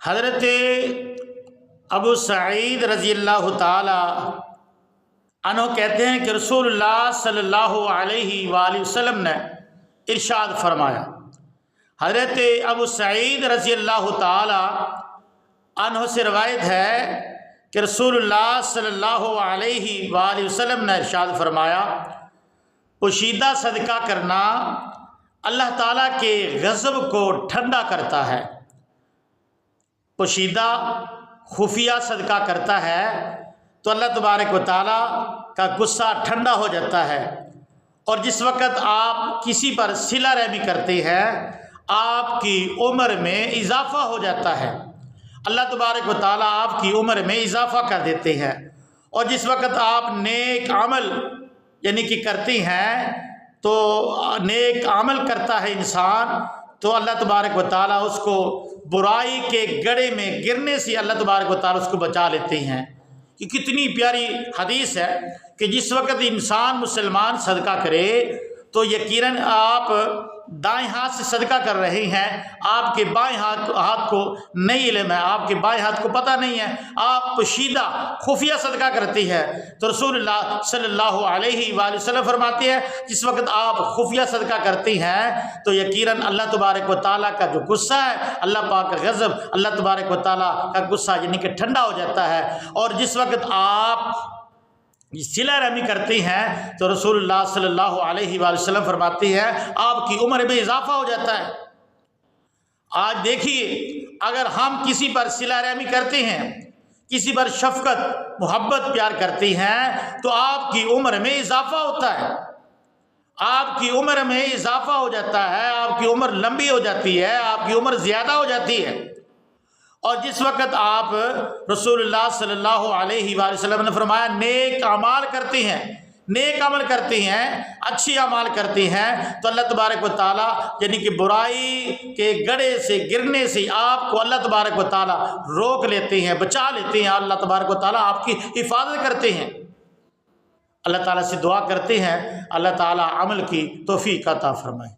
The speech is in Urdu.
حضرت ابو سعید رضی اللہ تعالی عنہ کہتے ہیں کہ رسول اللہ صلی اللہ علیہ وآلہ وسلم نے ارشاد فرمایا۔ حضرت ابو سعید رضی اللہ تعالی عنہ سے روایت ہے کہ رسول اللہ صلی اللہ علیہ وآلہ وسلم نے ارشاد فرمایا، پوشیدہ صدقہ کرنا اللہ تعالیٰ کے غضب کو ٹھنڈا کرتا ہے۔ پوشیدہ خفیہ صدقہ کرتا ہے تو اللہ تبارک و تعالیٰ کا غصہ ٹھنڈا ہو جاتا ہے، اور جس وقت آپ کسی پر صلہ رحمی کرتے ہیں آپ کی عمر میں اضافہ ہو جاتا ہے، اللہ تبارک و تعالیٰ آپ کی عمر میں اضافہ کر دیتے ہیں۔ اور جس وقت آپ نیک عمل یعنی کہ کرتی ہیں تو نیک عمل کرتا ہے انسان تو اللہ تبارک و تعالیٰ اس کو برائی کے گڑھے میں گرنے سے اللہ تبارک و تعالیٰ اس کو بچا لیتے ہیں۔ یہ کتنی پیاری حدیث ہے کہ جس وقت انسان مسلمان صدقہ کرے تو یقیناً آپ دائیں ہاتھ سے صدقہ کر رہے ہیں، آپ کے بائیں ہاتھ کو نہیں علم ہے، آپ کے بائیں ہاتھ کو پتہ نہیں ہے، آپ پوشیدہ خفیہ صدقہ کرتی ہے تو رسول اللہ صلی اللہ علیہ وآلہ وسلم فرماتے ہیں جس وقت آپ خفیہ صدقہ کرتی ہیں تو یقیناً اللہ تبارک و تعالیٰ کا جو غصہ ہے، اللہ پاک کا غضب، اللہ تبارک و تعالیٰ کا غصہ یعنی کہ ٹھنڈا ہو جاتا ہے۔ اور جس وقت آپ صلہ رحمی کرتی ہیں تو رسول اللہ صلی اللہ علیہ وآلہ وسلم فرماتی ہے آپ کی عمر میں اضافہ ہو جاتا ہے۔ آج دیکھیے اگر ہم کسی پر صلہ رحمی کرتے ہیں، کسی پر شفقت محبت پیار کرتی ہیں تو آپ کی عمر میں اضافہ ہوتا ہے، آپ کی عمر میں اضافہ ہو جاتا ہے، آپ کی عمر لمبی ہو جاتی ہے، آپ کی عمر زیادہ ہو جاتی ہے۔ اور جس وقت آپ رسول اللہ صلی اللہ علیہ وآلہ وسلم نے فرمایا نیک اعمال کرتی ہیں، نیک عمل کرتی ہیں، اچھی اعمال کرتی ہیں تو اللہ تبارک و تعالیٰ یعنی کہ برائی کے گڑھے سے گرنے سے آپ کو اللہ تبارک و تعالیٰ روک لیتے ہیں، بچا لیتے ہیں، اللہ تبارک و تعالیٰ آپ کی حفاظت کرتے ہیں۔ اللہ تعالیٰ سے دعا کرتے ہیں اللہ تعالیٰ عمل کی توفیق عطا فرمائے۔